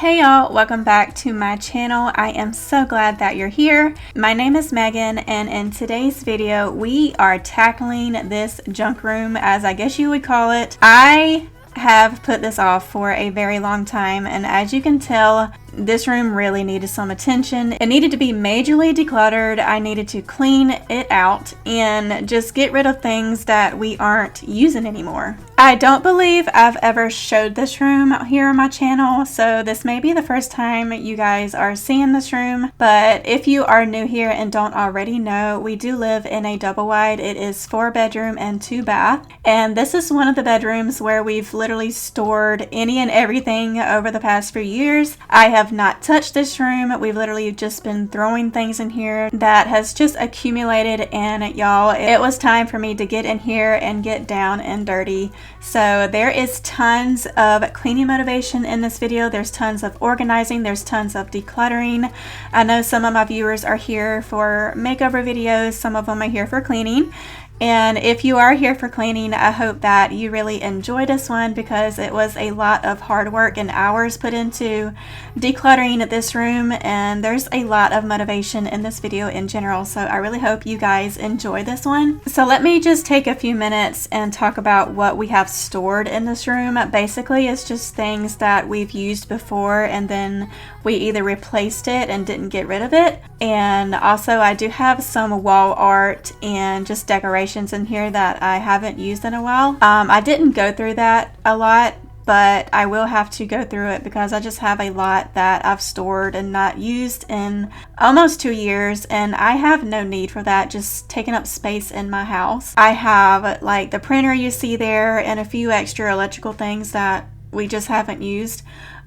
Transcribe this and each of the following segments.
Hey y'all, welcome back to my channel. I am so glad that you're here. My name is Megan, and in today's video we are tackling this junk room, as I guess you would call it. I have put this off for a very long time, and as you can tell, this room really needed some attention. It needed to be majorly decluttered. I needed to clean it out and just get rid of things that we aren't using anymore. I don't believe I've ever showed this room here on my channel, so this may be the first time you guys are seeing this room. But if you are new here and don't already know, we do live in a double wide. It is 4-bedroom and 2-bath, and this is one of the bedrooms where we've literally stored any and everything over the past few years. I have not touched this room. We've literally just been throwing things in here that has just accumulated, and y'all, it was time for me to get in here and get down and dirty. So there is tons of cleaning motivation in this video. There's tons of organizing. There's tons of decluttering. I know some of my viewers are here for makeover videos. Some of them are here for cleaning. And if you are here for cleaning, I hope that you really enjoy this one, because it was a lot of hard work and hours put into decluttering this room, and there's a lot of motivation in this video in general, so I really hope you guys enjoy this one. So let me just take a few minutes and talk about what we have stored in this room. Basically, it's just things that we've used before and then we either replaced it and didn't get rid of it. And also I do have some wall art and just decorations in here that I haven't used in a while. I didn't go through that a lot, but I will have to go through it because I just have a lot that I've stored and not used in almost 2 years, and I have no need for that just taking up space in my house. I have like the printer you see there and a few extra electrical things that we just haven't used.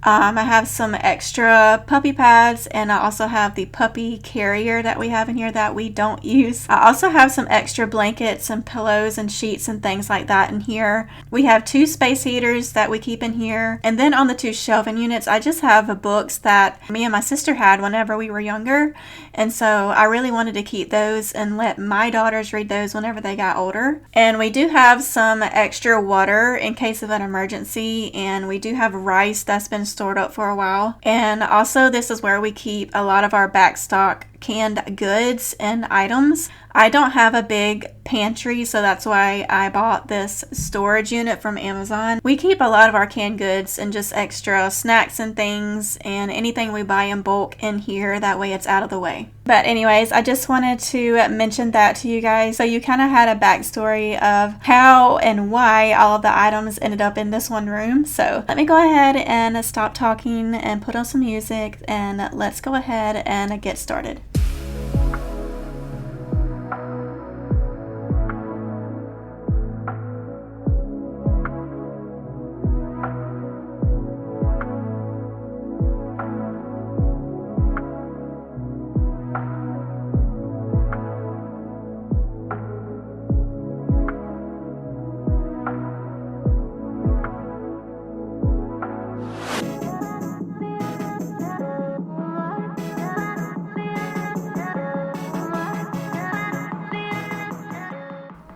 I have some extra puppy pads, and I also have the puppy carrier that we have in here that we don't use. I also have some extra blankets and pillows and sheets and things like that in here. We have 2 space heaters that we keep in here. And then on the 2 shelving units, I just have books that me and my sister had whenever we were younger. And so I really wanted to keep those and let my daughters read those whenever they got older. And we do have some extra water in case of an emergency, and we do have rice that's been stored up for a while. And also this is where we keep a lot of our back stock canned goods and items. I don't have a big pantry, so that's why I bought this storage unit from Amazon. We keep a lot of our canned goods and just extra snacks and things and anything we buy in bulk in here. That way it's out of the way. But anyways, I just wanted to mention that to you guys, so you kind of had a backstory of how and why all of the items ended up in this one room. So let me go ahead and stop talking and put on some music, and let's go ahead and get started.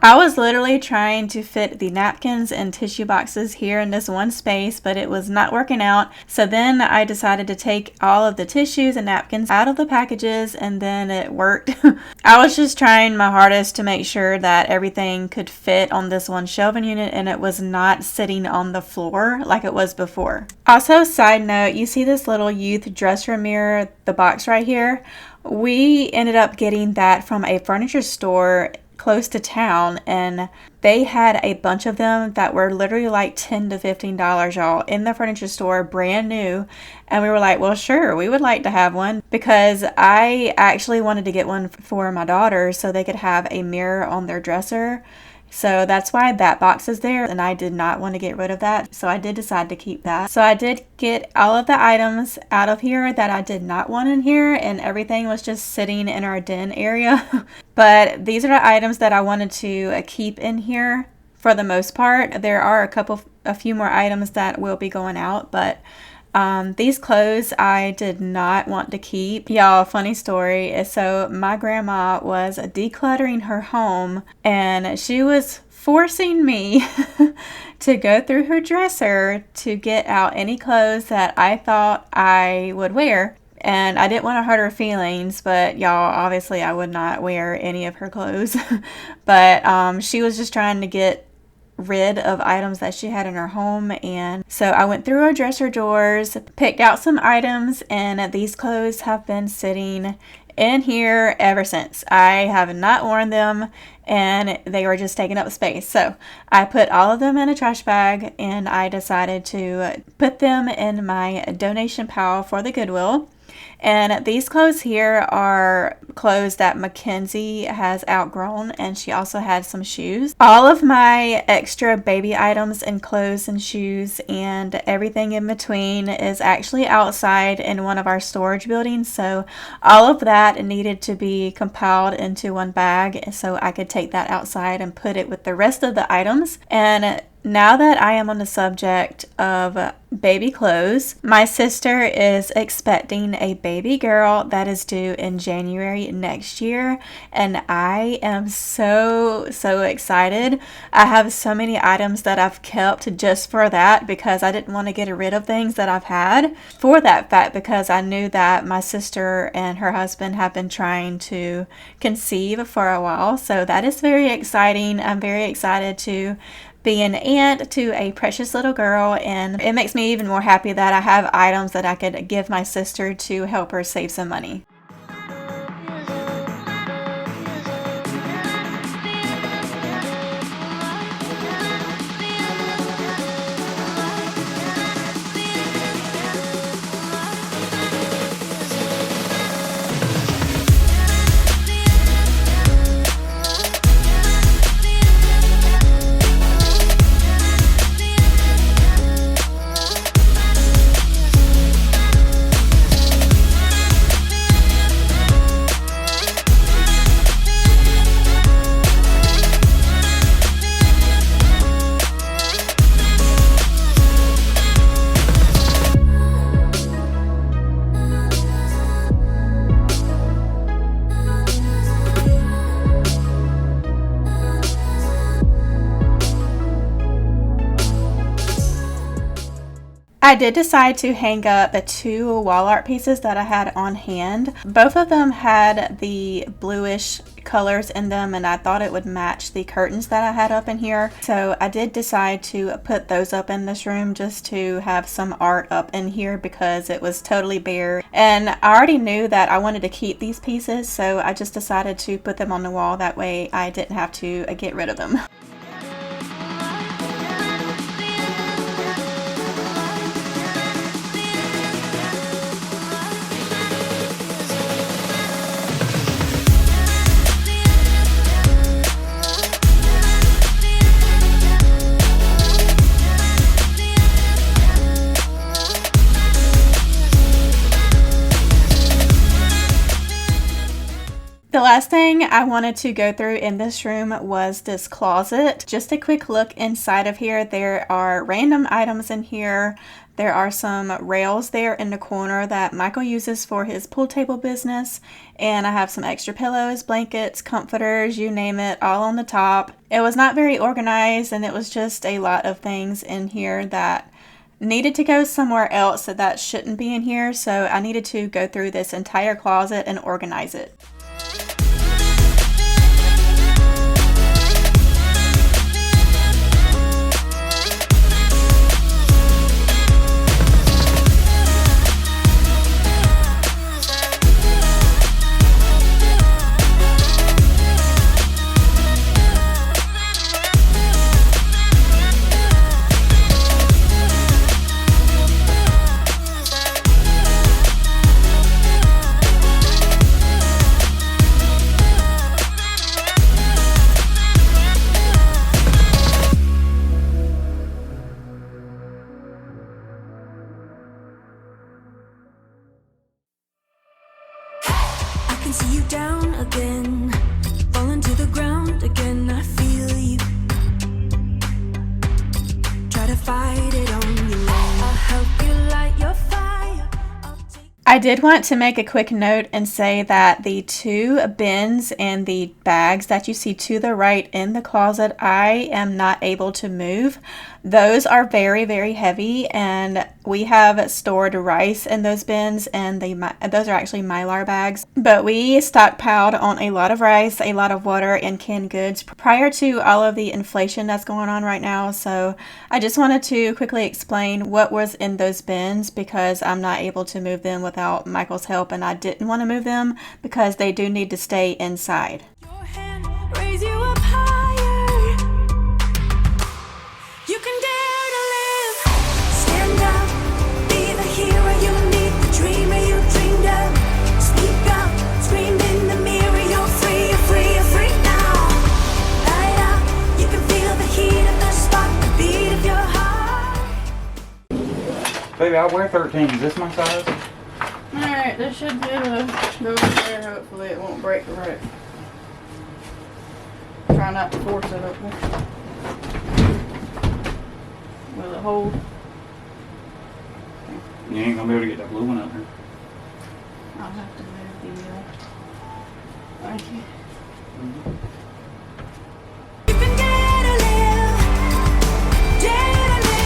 I was literally trying to fit the napkins and tissue boxes here in this one space, but it was not working out. So then I decided to take all of the tissues and napkins out of the packages, and then it worked. I was just trying my hardest to make sure that everything could fit on this one shelving unit and it was not sitting on the floor like it was before. Also, side note, you see this little youth dresser mirror, the box right here? We ended up getting that from a furniture store close to town, and they had a bunch of them that were literally like $10 to $15, y'all, in the furniture store, brand new. And we were like, well, sure, we would like to have one, because I actually wanted to get one for my daughters so they could have a mirror on their dresser. So that's why that box is there, and I did not want to get rid of that, so I did decide to keep that. So I did get all of the items out of here that I did not want in here, and everything was just sitting in our den area. But these are the items that I wanted to keep in here for the most part. There are a few more items that will be going out, but these clothes I did not want to keep. Y'all, funny story. So my grandma was decluttering her home, and she was forcing me to go through her dresser to get out any clothes that I thought I would wear. And I didn't want to hurt her feelings, but y'all, obviously I would not wear any of her clothes. But she was just trying to get rid of items that she had in her home. And so I went through her dresser drawers, picked out some items, and these clothes have been sitting in here ever since. I have not worn them, and they were just taking up space. So I put all of them in a trash bag, and I decided to put them in my donation pile for the Goodwill. And these clothes here are clothes that Mackenzie has outgrown, and she also had some shoes. All of my extra baby items and clothes and shoes and everything in between is actually outside in one of our storage buildings, so all of that needed to be compiled into one bag so I could take that outside and put it with the rest of the items. And now that I am on the subject of baby clothes, my sister is expecting a baby girl that is due in January next year, and I am so excited. I have so many items that I've kept just for that, because I didn't want to get rid of things that I've had for that fact, because I knew that my sister and her husband have been trying to conceive for a while. So that is very exciting. I'm very excited to be an aunt to a precious little girl, and it makes me even more happy that I have items that I could give my sister to help her save some money. I did decide to hang up the two wall art pieces that I had on hand. Both of them had the bluish colors in them, and I thought it would match the curtains that I had up in here. So I did decide to put those up in this room just to have some art up in here, because it was totally bare. And I already knew that I wanted to keep these pieces, so I just decided to put them on the wall. That way I didn't have to get rid of them. The last thing I wanted to go through in this room was this closet. Just a quick look inside of here. There are random items in here. There are some rails there in the corner that Michael uses for his pool table business. And I have some extra pillows, blankets, comforters, you name it, all on the top. It was not very organized, and it was just a lot of things in here that needed to go somewhere else that shouldn't be in here. So I needed to go through this entire closet and organize it. See you down again, falling to the ground again. I feel you. Try to fight it on your own. I'll help you light your fire. I did want to make a quick note and say that the 2 bins and the bags that you see to the right in the closet, I am not able to move. Those are very, very heavy, and we have stored rice in those bins, and those are actually Mylar bags. But we stockpiled on a lot of rice, a lot of water, and canned goods prior to all of the inflation that's going on right now. So I just wanted to quickly explain what was in those bins because I'm not able to move them without Michael's help, and I didn't want to move them because they do need to stay inside. Your hand, raise you up higher. You can dare to live. Stand up, be the hero you need, the dreamer you dreamed of. Speak up, scream in the mirror. You're free, you're free, you're free now. Light up, you can feel the heat of the spark, the beat of your heart. Baby, I wear 13. Is this my size? Alright, this should be able to go in there. Hopefully it won't break right. Try not to force it up there. Will it hold? You ain't gonna be able to get that blue one up there. I'll have to move the thank you. You can dare to live, dare to live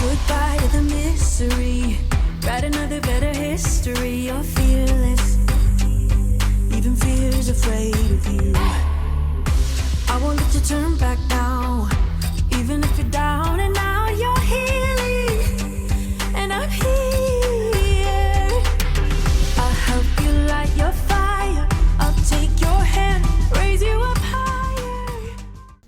goodbye to the misery. Write another better history. You're fearless. Even fear's afraid of you. I won't let you turn back now. Even if you're down and out, you're healing. And I'm here. I'll help you light your fire. I'll take your hand, raise you up higher.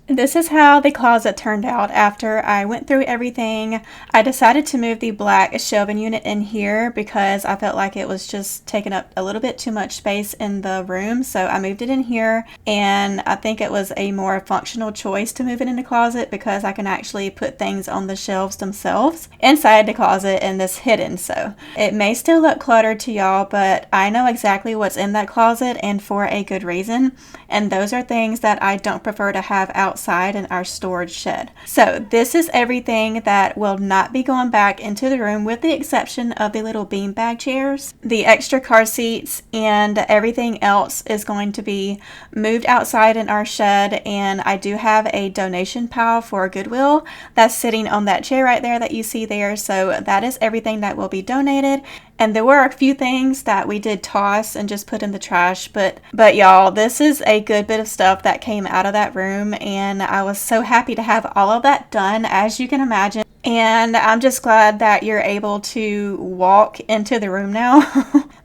This is how the closet turned out after I went through everything. I decided to move the black shelving unit in here because I felt like it was just taking up a little bit too much space in the room. So I moved it in here, and I think it was a more functional choice to move it in the closet because I can actually put things on the shelves themselves inside the closet and this hidden. So it may still look cluttered to y'all, but I know exactly what's in that closet and for a good reason. And those are things that I don't prefer to have outside in our storage shed. So this is everything that will not be going back into the room with the exception of the little beanbag chairs, the extra car seats, and everything else is going to be moved outside in our shed. And I do have a donation pile for Goodwill that's sitting on that chair right there that you see there. So that is everything that will be donated. And there were a few things that we did toss and just put in the trash, but y'all, this is a good bit of stuff that came out of that room, and I was so happy to have all of that done, as you can imagine. And I'm just glad that you're able to walk into the room now.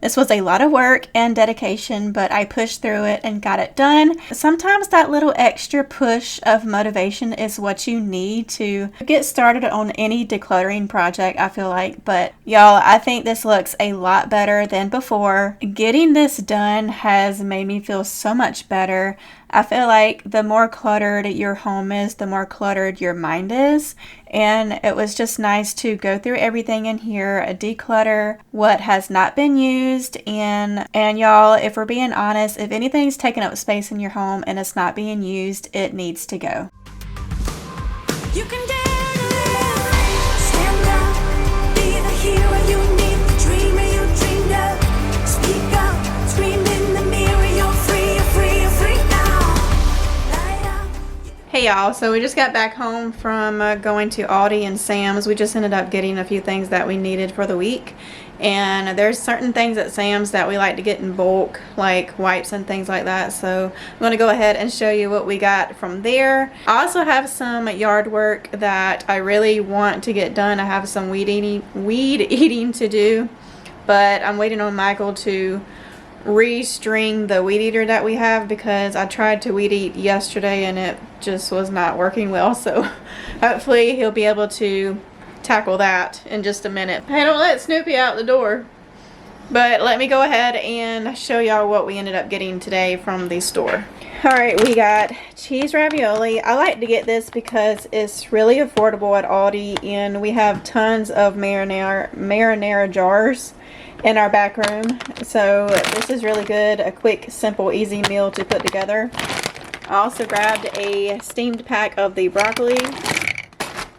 This was a lot of work and dedication, but I pushed through it and got it done. Sometimes that little extra push of motivation is what you need to get started on any decluttering project, I feel like. But y'all, I think this looks a lot better than before. Getting this done has made me feel so much better. I feel like the more cluttered your home is, the more cluttered your mind is. And it was just nice to go through everything in here, declutter what has not been used. And y'all, if we're being honest, if anything's taking up space in your home and it's not being used, it needs to go. You can dare to live. Stand up, be the hero you need, the dreamer you dreamed of. Speak up, scream in the mirror. You're free, you're free, you're free now. Light up. Hey y'all, so we just got back home from going to Aldi and Sam's. We just ended up getting a few things that we needed for the week. And there's certain things at Sam's that we like to get in bulk, like wipes and things like that. So I'm going to go ahead and show you what we got from there. I also have some yard work that I really want to get done. I have some weed eating to do, but I'm waiting on Michael to restring the weed eater that we have because I tried to weed eat yesterday and it just was not working well. So hopefully he'll be able to tackle that in just a minute. Hey, don't let Snoopy out the door. But let me go ahead and show y'all what we ended up getting today from the store. Alright, we got cheese ravioli. I like to get this because it's really affordable at Aldi, and we have tons of marinara jars in our back room. So this is really good, a quick, simple, easy meal to put together. I also grabbed a steamed pack of the broccoli,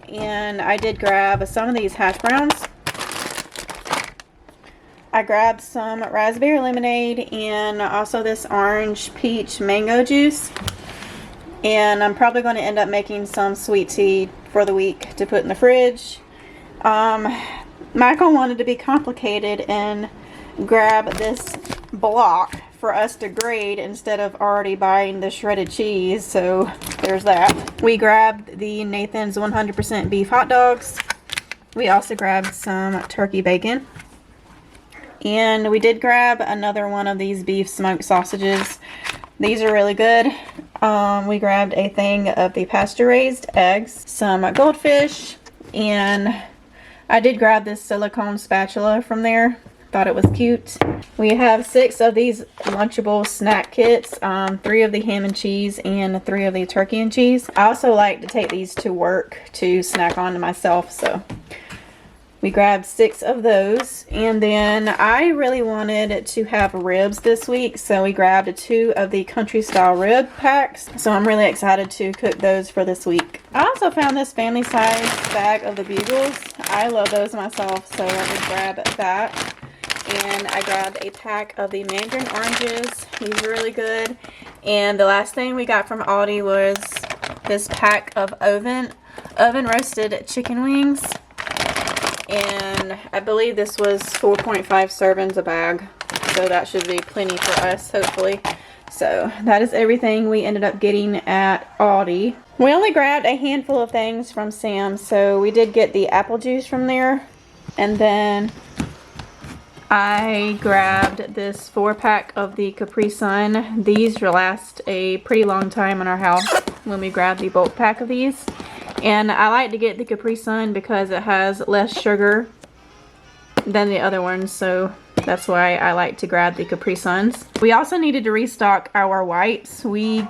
and I did grab some of these hash browns. I grabbed some raspberry lemonade and also this orange peach mango juice. And I'm probably going to end up making some sweet tea for the week to put in the fridge. Michael wanted to be complicated and grab this block for us to grate instead of already buying the shredded cheese. So there's that. We grabbed the Nathan's 100% beef hot dogs. We also grabbed some turkey bacon. And we did grab another one of these beef smoked sausages. These are really good. We grabbed a thing of the pasture-raised eggs, some goldfish, and I did grab this silicone spatula from there. Thought it was cute. We have 6 of these Lunchable snack kits, 3 of the ham and cheese and 3 of the turkey and cheese. I also like to take these to work to snack on to myself, so we grabbed 6 of those. And then I really wanted to have ribs this week, so we grabbed 2 of the country style rib packs. So I'm really excited to cook those for this week. I also found this family size bag of the bugles. I love those myself, so I did grab that. And I grabbed a pack of the mandarin oranges. These are really good. And the last thing we got from Aldi was this pack of oven roasted chicken wings. And I believe this was 4.5 servings a bag, so that should be plenty for us, hopefully. So that is everything we ended up getting at Aldi. We only grabbed a handful of things from Sam's, so we did get the apple juice from there. And then I grabbed this 4-pack of the Capri Sun. These will last a pretty long time in our house when we grab the bulk pack of these. And I like to get the Capri Sun because it has less sugar than the other ones, so that's why I like to grab the Capri Suns. We also needed to restock our wipes. I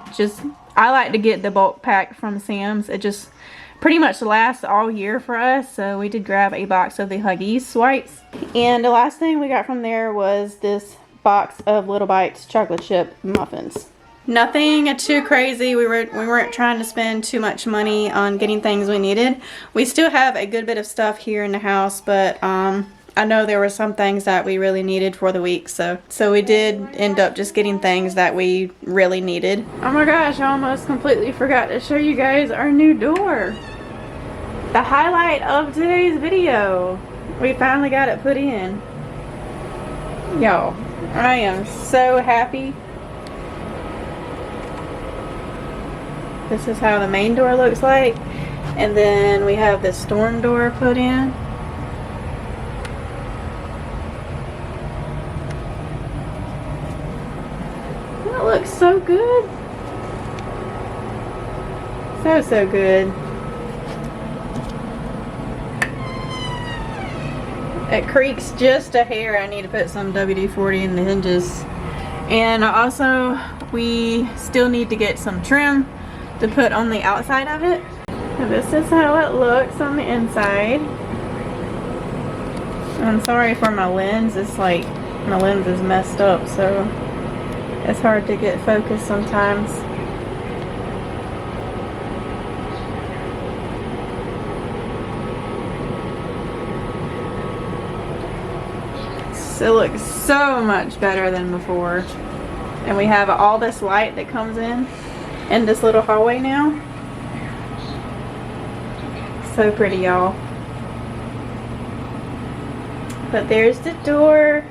like to get the bulk pack from Sam's. It just pretty much lasts all year for us, so we did grab a box of the Huggies wipes. And the last thing we got from there was this box of Little Bites chocolate chip muffins. Nothing too crazy. We weren't trying to spend too much money on getting things we needed. We still have a good bit of stuff here in the house, but I know there were some things that we really needed for the week, so we did end up just getting things that we really needed. Oh my gosh, I almost completely forgot to show you guys our new door. The highlight of today's video. We finally got it put in. Y'all, I am so happy. This is how the main door looks like. And then we have the storm door put in. That looks so good. So good. It creaks just a hair. I need to put some WD-40 in the hinges. And also, we still need to get some trim to put on the outside of it. And this is how it looks on the inside. I'm sorry for my lens. It's like my lens is messed up, so it's hard to get focused sometimes. It looks so much better than before. And we have all this light that comes in this little hallway now. So pretty, y'all. But there's the door.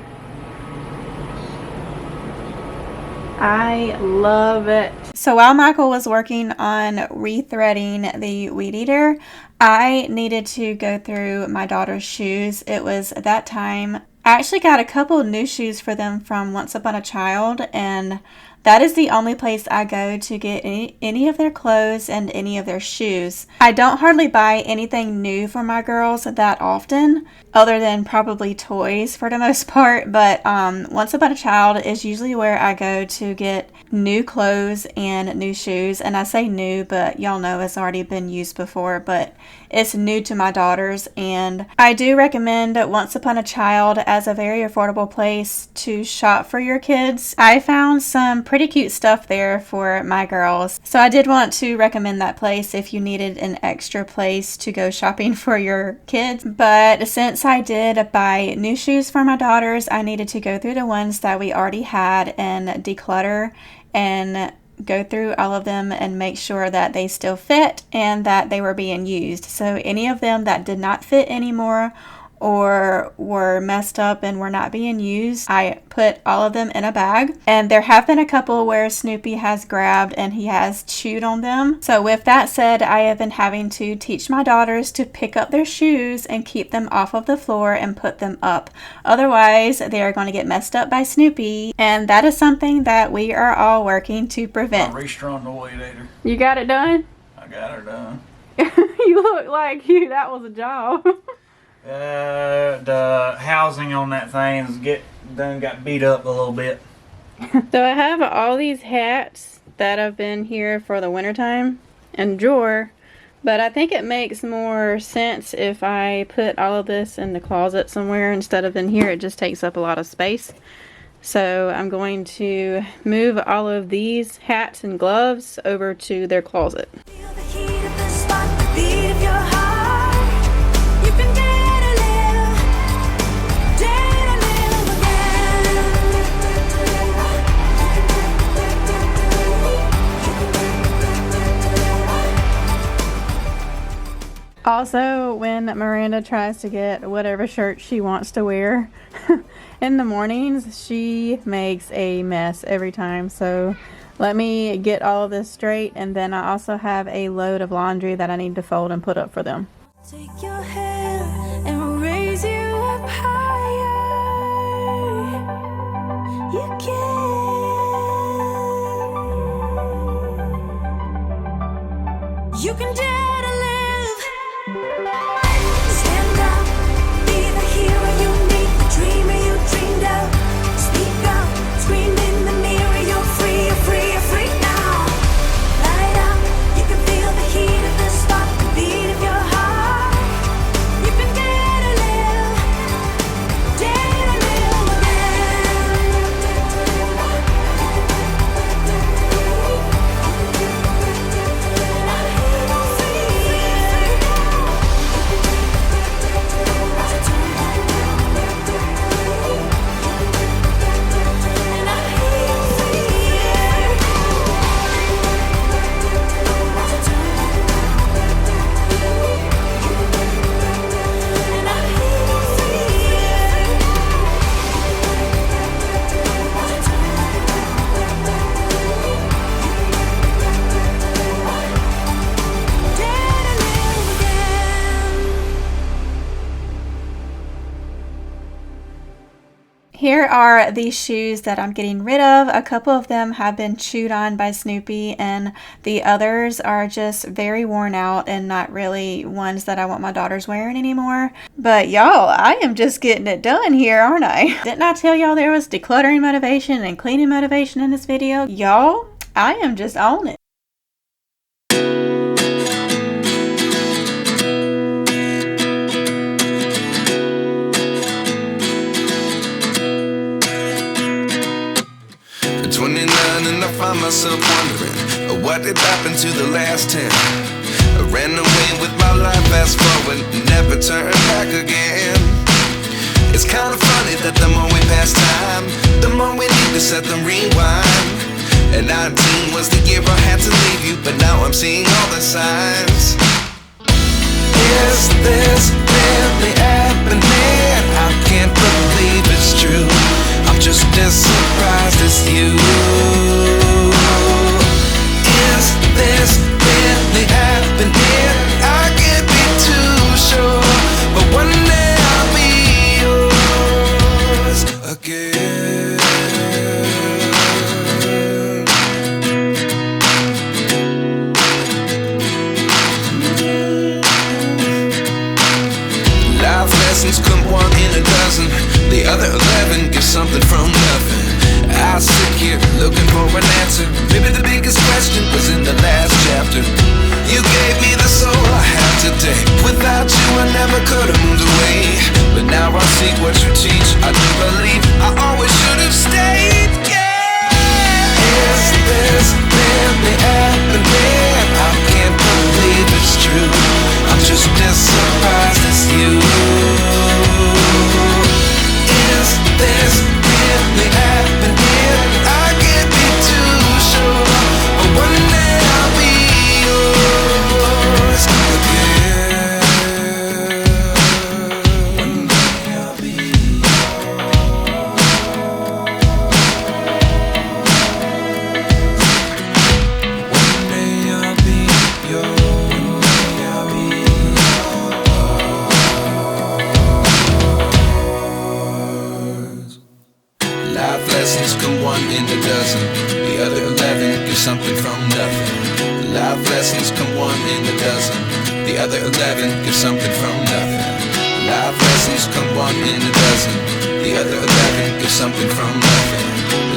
I love it. So while Michael was working on rethreading the weed eater, I needed to go through my daughter's shoes. It was that time. I actually got a couple new shoes for them from Once Upon a Child, and That is the only place I go to get any of their clothes and any of their shoes. I don't hardly buy anything new for my girls that often, other than probably toys for the most part, but Once Upon a Child is usually where I go to get new clothes and new shoes. And I say new, but y'all know it's already been used before, but it's new to my daughters. And I do recommend Once Upon a Child as a very affordable place to shop for your kids. I found some pretty cute stuff there for my girls, so I did want to recommend that place if you needed an extra place to go shopping for your kids. But since I did buy new shoes for my daughters, I needed to go through the ones that we already had and declutter and go through all of them and make sure that they still fit and that they were being used. So any of them that did not fit anymore or were messed up and were not being used, I put all of them in a bag. And there have been a couple where Snoopy has grabbed and he has chewed on them. So with that said, I have been having to teach my daughters to pick up their shoes and keep them off of the floor and put them up. Otherwise, they are going to get messed up by Snoopy. And that is something that we are all working to prevent. I restrung the weed eater. You got it done? I got her done. You look like that was a job. The housing on that thing's got beat up a little bit. So I have all these hats that have been here for the wintertime and drawer, but I think it makes more sense if I put all of this in the closet somewhere instead of in here. It just takes up a lot of space. So I'm going to move all of these hats and gloves over to their closet. Feel the heat of the spot, the beat of your heart. You can dare to live again. Also, when Miranda tries to get whatever shirt she wants to wear in the mornings, she makes a mess every time. So let me get all of this straight, and then I also have a load of laundry that I need to fold and put up for them. Take your hand and raise you up higher. You can. You can dare to live. Stand up, be the hero you need, the dreamer you dreamed of. Speak up, scream in the mirror, you're free, you're free, you're free now. Light up, you can feel the heat of the spot, the beat of your heart. You can dare to live Here are the shoes that I'm getting rid of. A couple of them have been chewed on by Snoopy, and the others are just very worn out and not really ones that I want my daughters wearing anymore. But y'all, I am just getting it done here, aren't I? Didn't I tell y'all there was decluttering motivation and cleaning motivation in this video? Y'all, I am just on it. And I find myself wondering what did happen to the last 10. I ran away with my life, fast forward, never turn back again. It's kind of funny that the more we pass time, the more we need to set them rewind. And 19 was the year I had to leave you, but now I'm seeing all the signs. Is this really happening? I can't believe it's true. I'm just as surprised as you. Is this really happening? I can't be too sure, but one day I'll be yours again. something from nothing. I sit here looking for an answer. Maybe the biggest question was in the last chapter. You gave me the soul I have today. Without you I never could have moved away. But now I see what you teach. I do believe I always should have stayed. Yeah. Is this really happening? I can't believe it's true. I'm just as surprised as you. Is this really happening? I can't be too sure, but one day I'll be yours again. One day I'll be yours. One day I'll be yours. One day I'll be yours. Life lessons come one in a dozen. The other 11 give something from nothing. Life lessons come one in a dozen. The other 11 give something from nothing. Life lessons come one in a dozen. The other 11 give something from nothing.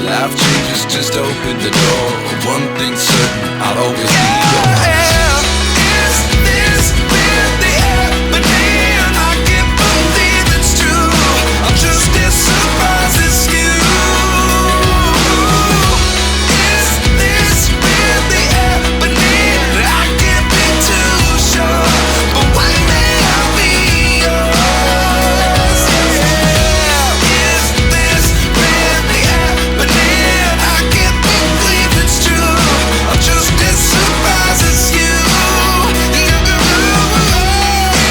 Life changes just open the door. One thing's certain, I'll always be yours. Is this really happening? I can't believe it's true. I'm just as surprised as you. Is this really happening? I can't be too sure, but one day I'll be yours. Yeah. Is this really happening? I can't believe it's true. I'm just as surprised as you.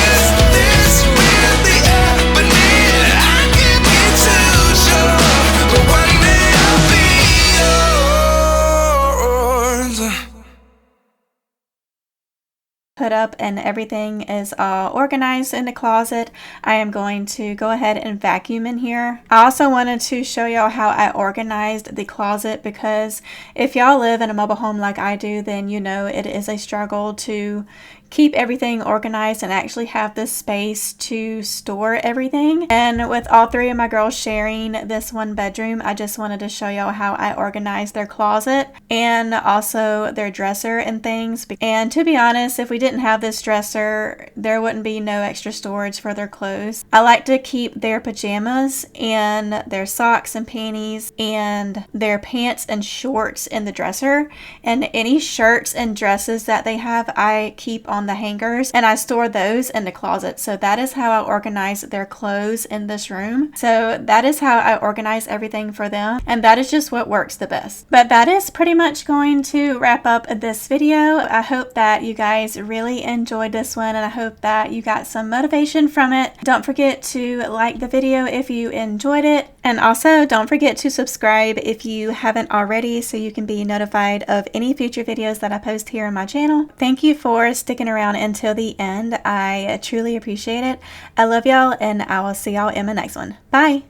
Is this really happening? I can't be too sure, but one day I'll be yours. Put up and everything is all organized in the closet, I am going to go ahead and vacuum in here. I also wanted to show y'all how I organized the closet, because if y'all live in a mobile home like I do, then you know it is a struggle to keep everything organized and actually have the space to store everything. And with all three of my girls sharing this one bedroom, I just wanted to show y'all how I organized their closet and also their dresser and things. And to be honest, if we didn't have this dresser, there wouldn't be no extra storage for their clothes. I like to keep their pajamas and their socks and panties and their pants and shorts in the dresser, and any shirts and dresses that they have I keep on the hangers, and I store those in the closet. So that is how I organize their clothes in this room. So that is how I organize everything for them, and that is just what works the best. But that is pretty much going to wrap up this video. I hope that you guys really enjoyed this one, and I hope that you got some motivation from it. Don't forget to like the video if you enjoyed it, and also don't forget to subscribe if you haven't already, so you can be notified of any future videos that I post here on my channel. Thank you for sticking around until the end. I truly appreciate it. I love y'all, and I will see y'all in my next one. Bye!